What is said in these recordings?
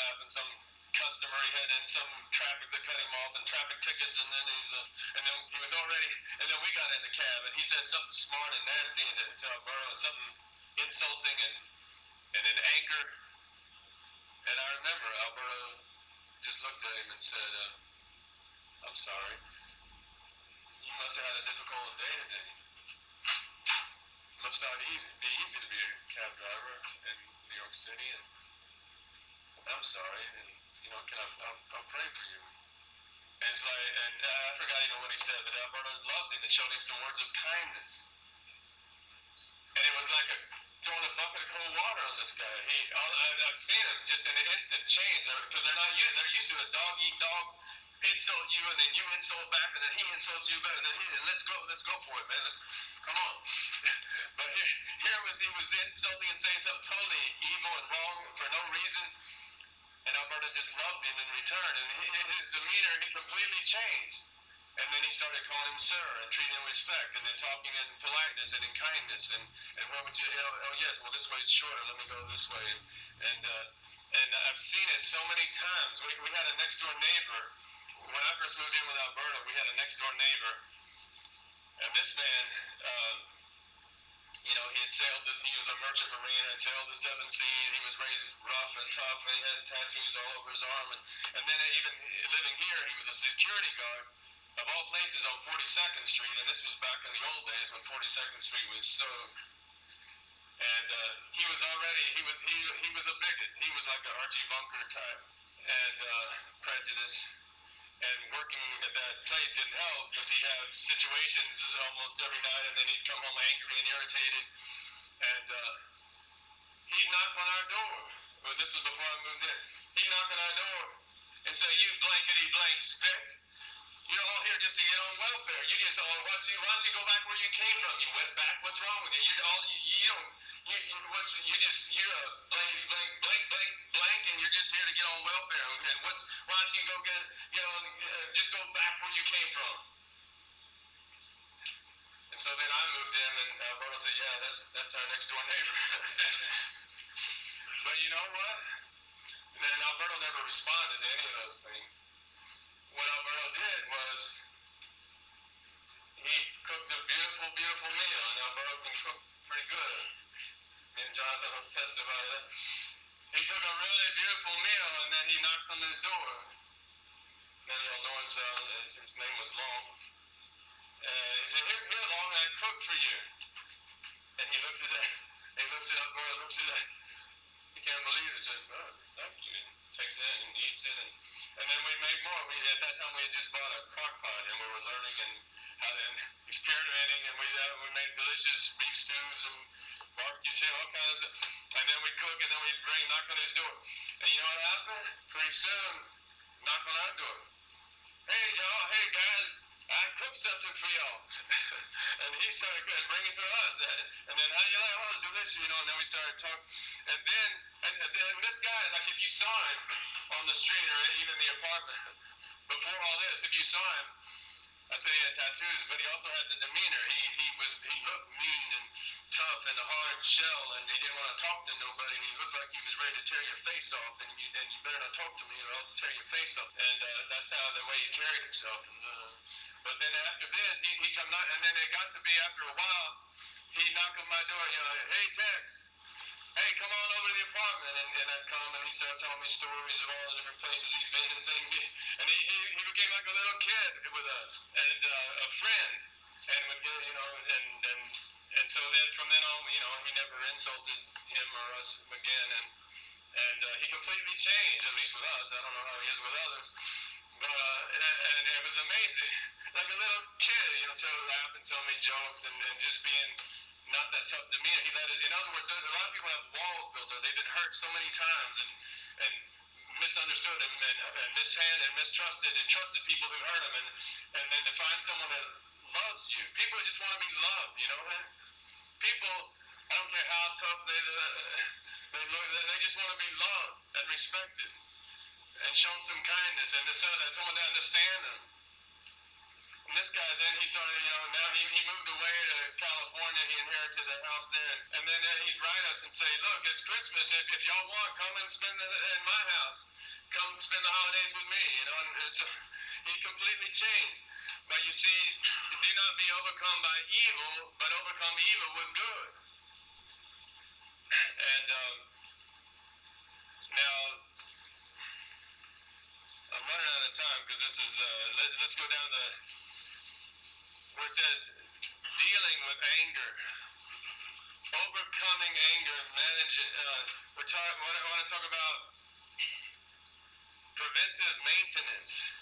happened. Some customer, he had in some traffic that cut him off and traffic tickets, and then and then he was already, and then we got in the cab, and he said something smart and nasty to Alberto, something insulting and in anger. And I remember Alberto just looked at him and said, I'm sorry. You must have had a difficult day today. It must not be easy to be a cab driver in New York City, and I'm sorry, and I'll pray for you. And it's like, and I forgot even what he said, but Alberto loved him and showed him some words of kindness. And it was like throwing a bucket of cold water on this guy. I've seen him just in an instant change, because they're used to a dog eat dog, insult you, and then you insult back, and then he insults you back, and then let's go for it, man. Come on. But here he was insulting and saying something totally evil and wrong for no reason. And Alberto just loved him in return, and his demeanor, he completely changed. And then he started calling him sir and treating him with respect, and then talking in politeness and in kindness. And what would you? Oh yes, well this way is shorter. Let me go this way. And I've seen it so many times. We had a next door neighbor when I first moved in with Alberto. We had a next door neighbor, and this man. He had sailed, he was a merchant marine, had sailed the seven seas, he was raised rough and tough, and he had tattoos all over his arm, and then even living here, he was a security guard, of all places, on 42nd Street, and this was back in the old days when 42nd Street was so, and he was a bigot, he was like an Archie Bunker type, and prejudice. And working at that place didn't help, because he'd have situations almost every night, and then he'd come home angry and irritated. And he'd knock on our door. Well, this was before I moved in. He'd knock on our door and say, "You blankety blank spick. You're all here just to get on welfare. You just why don't you go back where you came from? You went back. What's wrong with you? You're a blankety blank blank, and you're just here to get on welfare. And why don't you go get on? Just go back where you came from." And so then I moved in, and Alberto said, "Yeah, that's our next door neighbor." But you know what? And then Alberto never responded to any of those things. What Alberto did was he cooked a beautiful, beautiful meal, and Alberto can cook pretty good. Me and Jonathan will testify to that. He cooked a really beautiful meal, and then he knocks on his door. Many of y'all know him, so his name was Long. He said, here, Long, I cooked for you. And he looks at that. He looks at Alberto, looks at that. He can't believe it. He says, "Oh, thank you." And takes it and eats it, and then we made more. At that time we had just bought a crock pot, and we were learning and how to experimenting, and we made delicious beef stews and barbecue chicken, all kinds of stuff. And then we'd cook, and then we'd knock on his door. And you know what happened? Pretty soon, knock on our door. "Hey y'all, hey guys, I cooked something for y'all." And he started bringing it to us. And then how you like? "Oh, it's delicious," and then we started talking. And then this guy, like if you saw him on the street or even in the apartment before all this, if you saw him, I said he had tattoos, but he also had the demeanor. He looked mean and tough and a hard shell, and he didn't want to talk to nobody. And he looked like he was ready to tear your face off, and you better not talk to me or I'll tear your face off. And that's how the way he carried himself. But then after this, he come knock, and then it got to be after a while, he knocked on my door. "Hey Tex, hey, come on over to the apartment." And I'd come, and he started telling me stories of all the different places he's been and things. And he became like a little kid with us, and a friend. And would get, and so then from then on, he never insulted him or us again. And he completely changed, at least with us. I don't know how he is with others. But and it was amazing. Like a little kid, laugh and tell me jokes, and just being not that tough demeanor. He let it. In other words, a lot of people have walls built up. They've been hurt so many times and misunderstood and mishandled and mistrusted and trusted people who hurt them. And then to find someone that loves you, people just want to be loved. People, I don't care how tough they look, they just want to be loved and respected and shown some kindness and someone to understand them. And this guy, then he started, now he moved away to California. He inherited a house there. And then he'd write us and say, "Look, it's Christmas. If y'all want, come and spend it in my house." come spend the holidays with me, you know, and he completely changed. But you see, do not be overcome by evil, but overcome evil with good. And now, I'm running out of time because this is, let's go down to where it says, dealing with anger, overcoming anger, managing, I want to talk about preventive maintenance.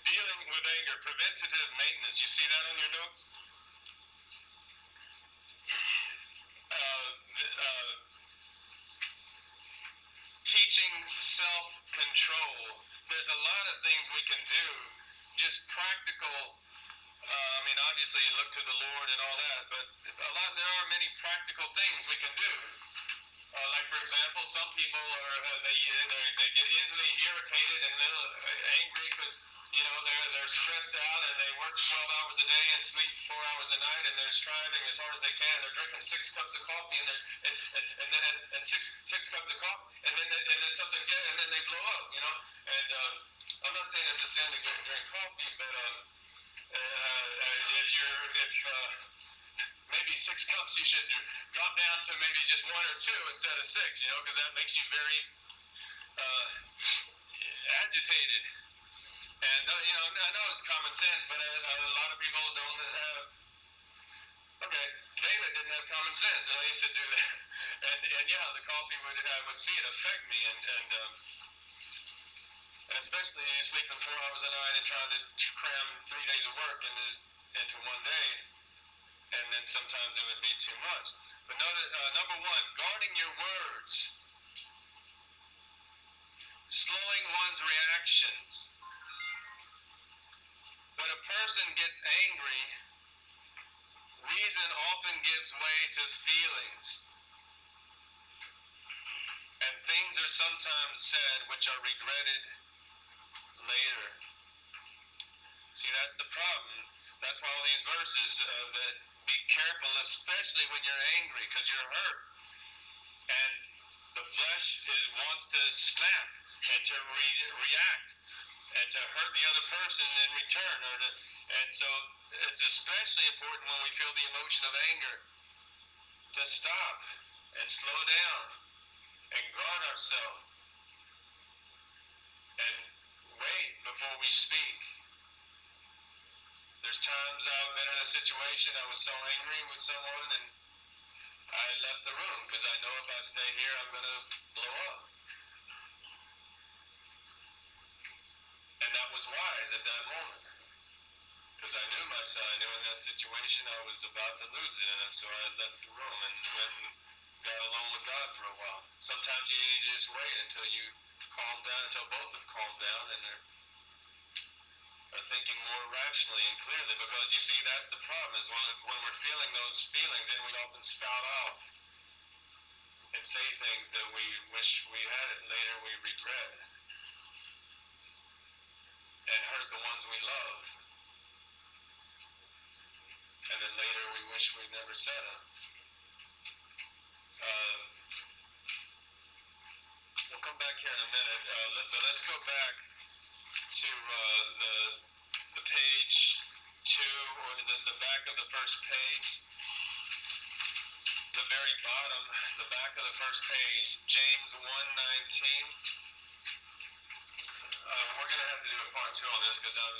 Dealing with anger, preventative maintenance. You see that on your notes? Teaching self-control. There's a lot of things we can do, just practical. I mean, obviously, you look to the Lord and all that, but there are many practical things we can do. Like, for example, some people they get easily irritated and a little angry because, you know, they're stressed out and they work 12 hours a day and sleep 4 hours a night and they're striving as hard as they can. They're drinking 6 cups of coffee and six cups of coffee and then something and then they blow up, you know. And I'm not saying it's a sin to drink coffee, but if maybe 6 cups, you should drop down to maybe just 1 or 2 instead of 6, you know, because that makes you very agitated. And, you know, I know it's common sense, but a lot of people don't have. Okay, David didn't have common sense, and I used to do that. And yeah, the coffee I would see it affect me, and especially sleeping 4 hours a night and trying to cram 3 days of work into 1 day. And then sometimes it would be too much. But number 1, guarding your words. Slowing one's reactions. When a person gets angry, reason often gives way to feelings. And things are sometimes said which are regretted later. See, that's the problem. That's why all these verses that be careful, especially when you're angry, because you're hurt. And the flesh wants to snap and to react and to hurt the other person in return. And so it's especially important when we feel the emotion of anger to stop and slow down and guard ourselves and wait before we speak. There's times I've been in a situation I was so angry with someone and I left the room because I know if I stay here I'm going to blow up. And that was wise at that moment because I knew myself. I knew in that situation I was about to lose it, and so I left the room and went and got alone with God for a while. Sometimes you need to just wait until you calm down, until both have calmed down and are thinking more rationally and clearly, because you see, that's the problem, is when we're feeling those feelings, then we often spout off and say things that we wish we had it, and later we regret and hurt the ones we love, and then later we wish we'd never said them. We'll come back here in a minute, but let's go back to the page 2, or the back of the first page, the very bottom, the back of the first page, James 1:19. We're going to have to do a part 2 on this because I'm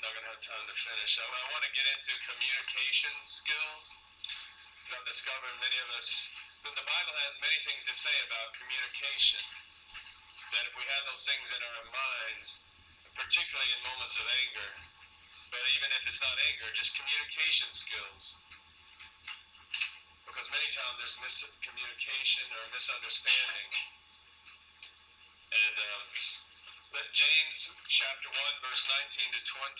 not going to have time to finish. I want to get into communication skills, because I've discovered many of us, that the Bible has many things to say about communication, that if we have those things in our minds, particularly in moments of anger, but even if it's not anger, just communication skills. Because many times there's miscommunication or misunderstanding. And let James chapter 1, verse 19 to 20.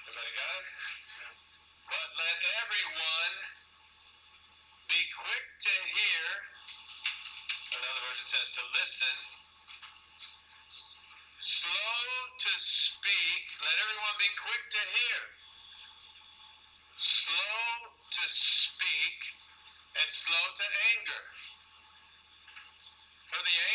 Everybody got it? But let everyone be quick to hear. In other words, it says to listen. Slow to speak. Let everyone be quick to hear. Slow to speak and slow to anger. For the